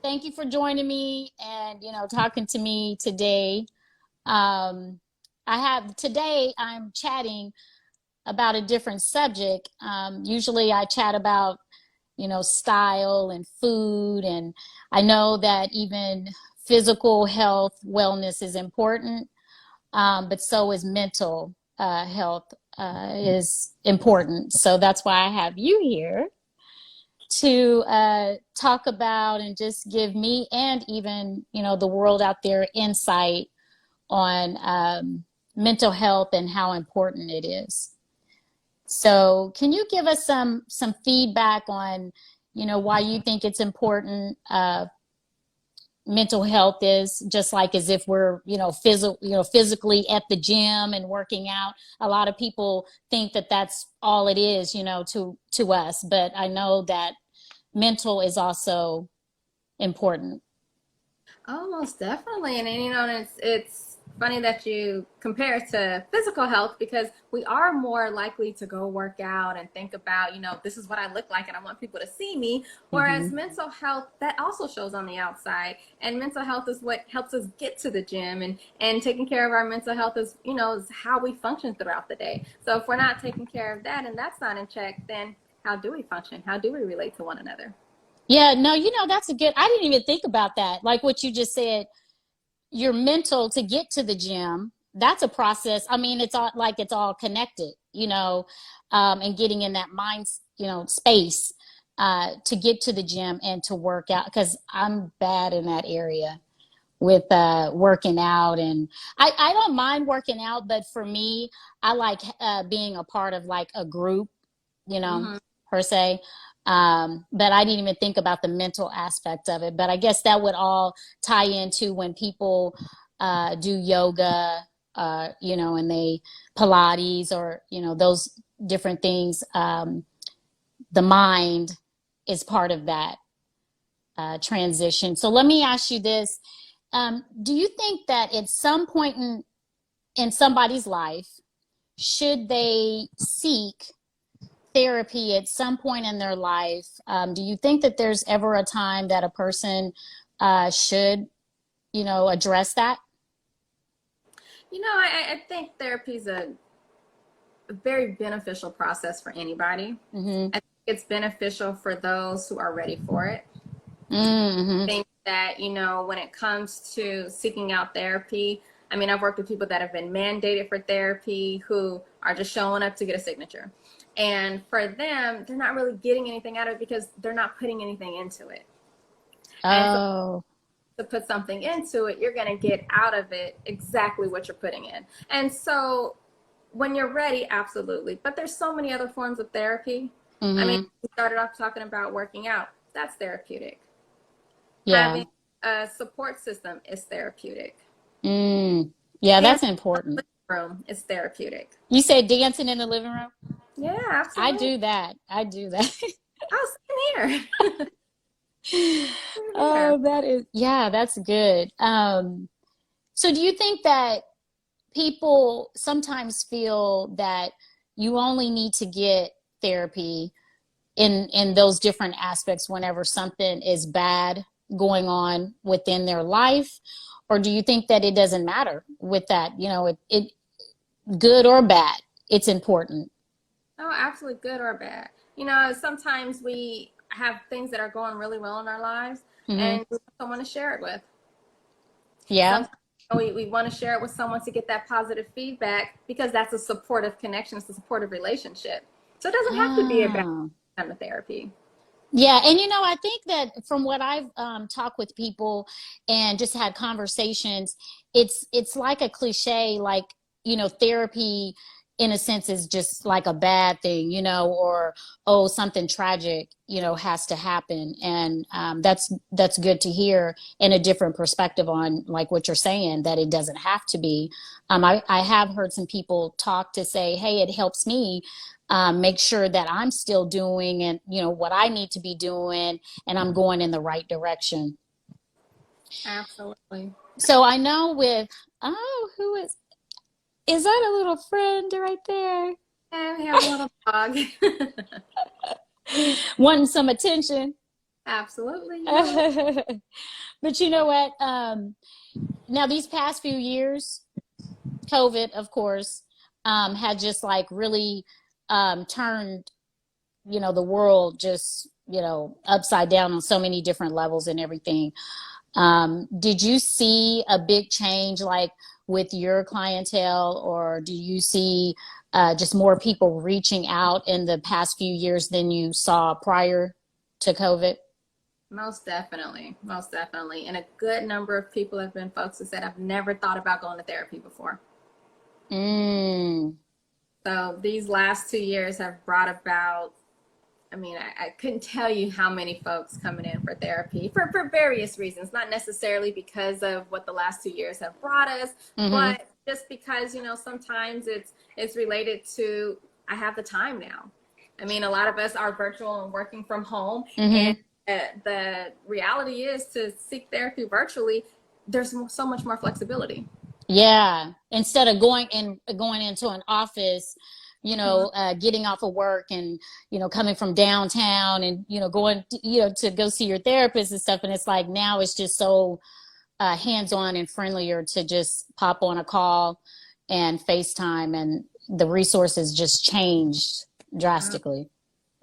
Thank you for joining me and talking to me today. Um, I'm chatting about a different subject. Usually I chat about style and food, and I know that even physical health, wellness is important, but so is mental health is important. So that's why I have you here to talk about and just give me and even the world out there insight on mental health and how important it is. So can you give us some feedback on why you think it's important? Mental health is just like as if we're physically at the gym and working out. A lot of people think that that's all it is to us, but I know that mental is also important. Oh, most definitely. And it's funny that you compare it to physical health because we are more likely to go work out and think about, this is what I look like and I want people to see me. Whereas Hmm. mental health, that also shows on the outside. And mental health is what helps us get to the gym and taking care of our mental health is how we function throughout the day. So if we're not taking care of that and that's not in check, then how do we function? How do we relate to one another? Yeah, no, that's a good, I didn't even think about that. Like what you just said, your mental to get to the gym, that's a process. I mean, it's all connected, and getting in that mind, space to get to the gym and to work out because I'm bad in that area with working out. And I don't mind working out, but for me, I like being a part of like a group, you know, Mm-hmm. per se. But I didn't even think about the mental aspect of it. But I guess that would all tie into when people do yoga, and they Pilates or, those different things. The mind is part of that transition. So let me ask you this. Do you think that at some point in somebody's life, should they seek therapy at some point in their life? Do you think that there's ever a time that a person should, address that? I think therapy is a very beneficial process for anybody. Mm-hmm. I think it's beneficial for those who are ready for it. Mm-hmm. I think that, when it comes to seeking out therapy, I mean, I've worked with people that have been mandated for therapy who are just showing up to get a signature. And for them, they're not really getting anything out of it because they're not putting anything into it. And so Oh, to put something into it, you're going to get out of it exactly what you're putting in. And so when you're ready, absolutely. But there's so many other forms of therapy. I mean, mm-hmm. we started off talking about working out. That's therapeutic. Yeah. Having a support system is therapeutic. Mm. Yeah, that's Dancing important. in the room is therapeutic. You said dancing in the living room? Yeah, I absolutely. do that. I do that. Oh, same here. Same here. Oh, yeah, that's good. So do you think that people sometimes feel that you only need to get therapy in those different aspects whenever something is bad going on within their life? Or do you think that it doesn't matter with that? It good or bad, it's important. Oh, absolutely good or bad. Sometimes we have things that are going really well in our lives Hmm. and we want someone to share it with. Yeah. Sometimes we want to share it with someone to get that positive feedback because that's a supportive connection, it's a supportive relationship. So it doesn't have to be a bad Ah. kind of therapy. Yeah, and I think that from what I've talked with people and just had conversations, it's like a cliche, like therapy in a sense is just like a bad thing, or oh, something tragic, has to happen, and that's good to hear in a different perspective on like what you're saying that it doesn't have to be. I have heard some people talk to say, hey, it helps me make sure that I'm still doing and what I need to be doing and I'm going in the right direction. Absolutely. So I know with who is that a little friend right there And we have a little dog. wanting some attention? Absolutely. You know it. But you know what? Now these past few years, COVID, of course, had just like really turned, the world just, upside down on so many different levels and everything. Did you see a big change like with your clientele, or do you see just more people reaching out in the past few years than you saw prior to COVID? Most definitely. Most definitely. And a good number of people have been folks who said, I've never thought about going to therapy before. Mm. So these last 2 years have brought about, I mean, I couldn't tell you how many folks coming in for therapy for various reasons, not necessarily because of what the last 2 years have brought us, Mm-hmm. but just because, sometimes it's related to, I have the time now. I mean, a lot of us are virtual and working from home, and Mm-hmm. the reality is to seek therapy virtually, there's so much more flexibility. Yeah. Instead of going into an office, Mhm. getting off of work and, coming from downtown and, going, to go see your therapist and stuff. And it's like now it's just so hands-on and friendlier to just pop on a call and FaceTime, and the resources just changed drastically.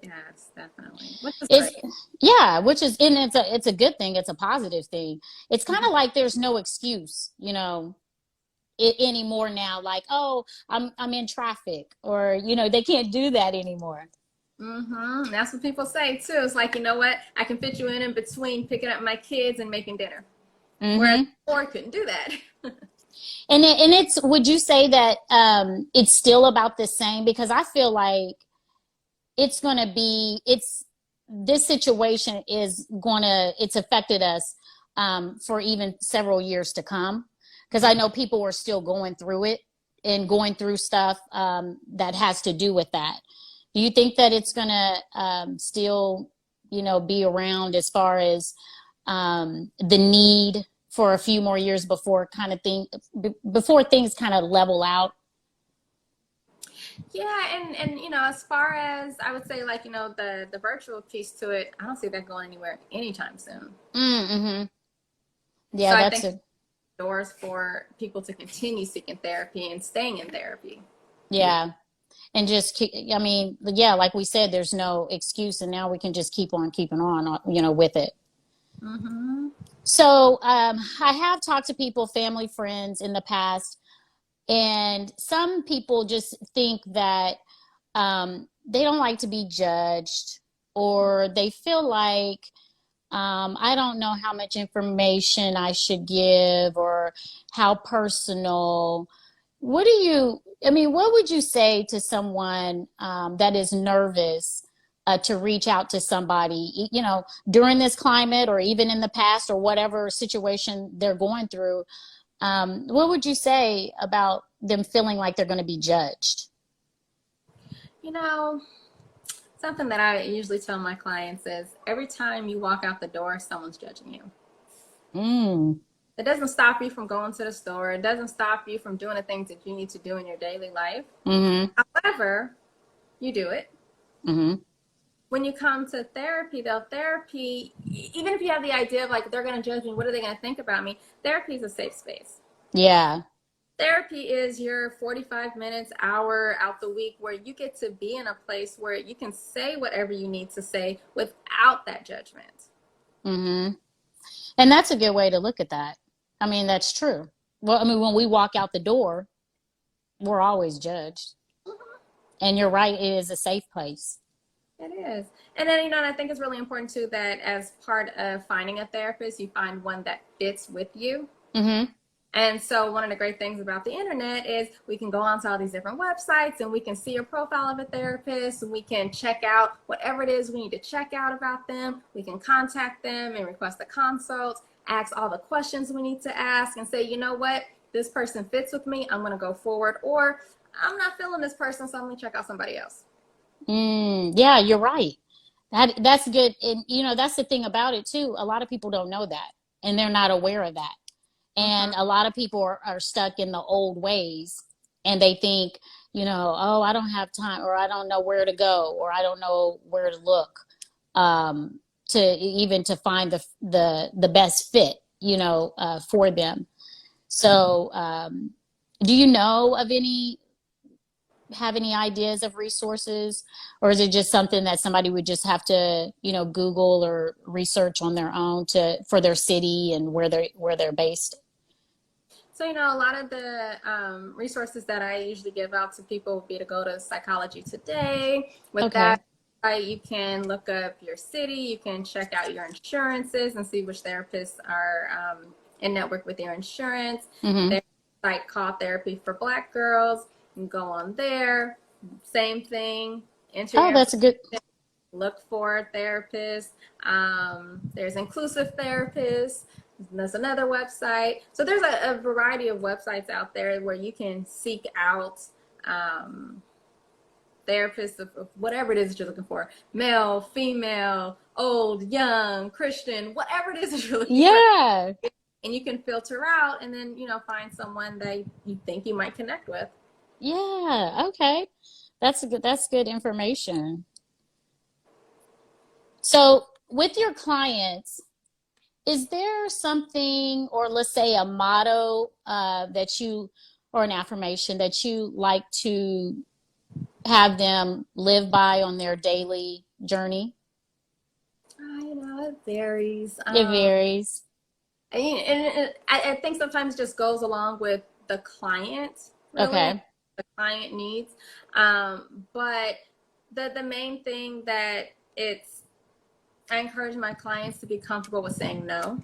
Yes, definitely. Which is It's great. Yeah, which is, and it's a good thing. It's a positive thing. It's kind Mhm. of like there's no excuse, anymore now. Like, oh, I'm in traffic, or they can't do that anymore. Mm-hmm. That's what people say too. It's like, you know what? I can fit you in between picking up my kids and making dinner. Whereas Mm-hmm. before I couldn't do that. And it's, would you say that it's still about the same? Because I feel like it's going to be, this situation is going to, it's affected us for even several years to come. Because I know people are still going through it and going through stuff that has to do with that. Do you think that it's going to still, be around as far as the need for a few more years before before things kind of level out? Yeah, and as far as I would say, like, the virtual piece to it, I don't see that going anywhere anytime soon. Mm-hmm. So Yeah, I that's think a doors for people to continue seeking therapy and staying in therapy. yeah. And just keep, I mean, yeah, like we said, there's no excuse, and now we can just keep on keeping on, with it. Mm-hmm. So I have talked to people, family, friends in the past, and some people just think that they don't like to be judged, or they feel like I don't know how much information I should give, or how personal. What would you say to someone that is nervous to reach out to somebody, during this climate, or even in the past, or whatever situation they're going through? What would you say about them feeling like they're going to be judged? You know, Something that I usually tell my clients is every time you walk out the door, someone's judging you. Mm, It doesn't stop you from going to the store. It doesn't stop you from doing the things that you need to do in your daily life. mm-hmm, However, you do it. mm-hmm. When you come to therapy, though, therapy, even if you have the idea of like, they're going to judge me, what are they going to think about me? Therapy is a safe space. Yeah. Therapy is your 45 minutes, hour out the week where you get to be in a place where you can say whatever you need to say without that judgment. Mm-hmm. And that's a good way to look at that. I mean, that's true. Well, I mean, when we walk out the door, we're always judged. Mhm. And you're right, it is a safe place. It is. And then, I think it's really important too that as part of finding a therapist, you find one that fits with you. Mm-hmm. And so one of the great things about the internet is we can go onto all these different websites and we can see a profile of a therapist, and we can check out whatever it is we need to check out about them. We can contact them and request a consult, ask all the questions we need to ask, and say, you know what, this person fits with me. I'm going to go forward. Or I'm not feeling this person, so I'm going to check out somebody else. Yeah, you're right. That's good. And that's the thing about it too. A lot of people don't know that, and they're not aware of that. Mm-hmm. And a lot of people are stuck in the old ways, and they think, oh, I don't have time, or I don't know where to go, or I don't know where to look. even to find the best fit, for them. So, do you know of any have any ideas of resources, or is it just something that somebody would just have to, Google or research on their own to for their city and where they're based? So, a lot of the resources that I usually give out to people would be to go to Psychology Today. With Okay. that, you can look up your city, you can check out your insurances and see which therapists are in network with your insurance. Mm-hmm. There's a site called Therapy for Black Girls. You can go on there. Same thing. Enter Oh, your that's a good. look for a therapist. There's inclusive therapists. There's another website. So there's a variety of websites out there where you can seek out therapists of whatever it is that you're looking for: male, female, old, young, Christian, whatever it is that you're looking for. Yeah. And you can filter out and then, find someone that you think you might connect with. Yeah. Okay. That's good information. So, with your clients, is there something, or let's say a motto or an affirmation that you like to have them live by on their daily journey? It varies. It varies. I think sometimes it just goes along with the client, really, and Okay. the client needs. But the main thing that I encourage my clients to be comfortable with saying no,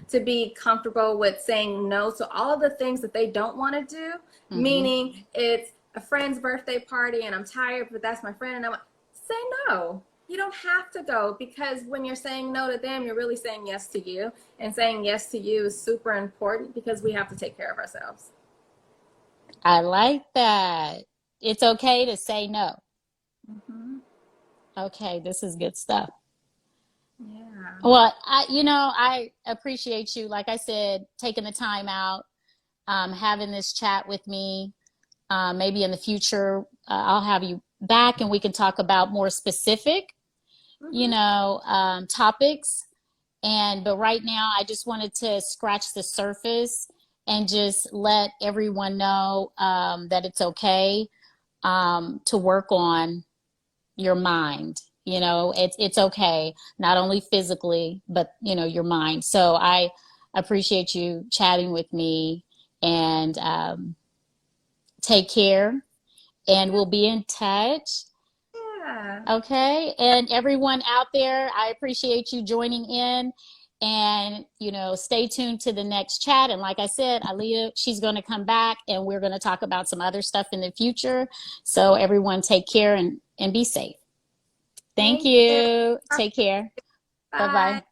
to be comfortable with saying no to all of the things that they don't want to do, Mm-hmm. meaning it's a friend's birthday party and I'm tired, but that's my friend. And say no. You don't have to go, because when you're saying no to them, you're really saying yes to you. And saying yes to you is super important because we have to take care of ourselves. I like that. It's okay to say no. Mm-hmm. Okay, this is good stuff. Yeah. Well, I appreciate you, like I said, taking the time out, having this chat with me. Maybe in the future, I'll have you back and we can talk about more specific, Mm-hmm. topics. But right now, I just wanted to scratch the surface and just let everyone know that it's okay to work on your mind. It's okay, not only physically, but your mind. So I appreciate you chatting with me, and take care, and we'll be in touch. Yeah. Okay. And everyone out there, I appreciate you joining in, and, stay tuned to the next chat. And like I said, Alita, she's going to come back and we're going to talk about some other stuff in the future. So everyone take care and be safe. Thank Thank you. you. Take care. Bye Bye. bye.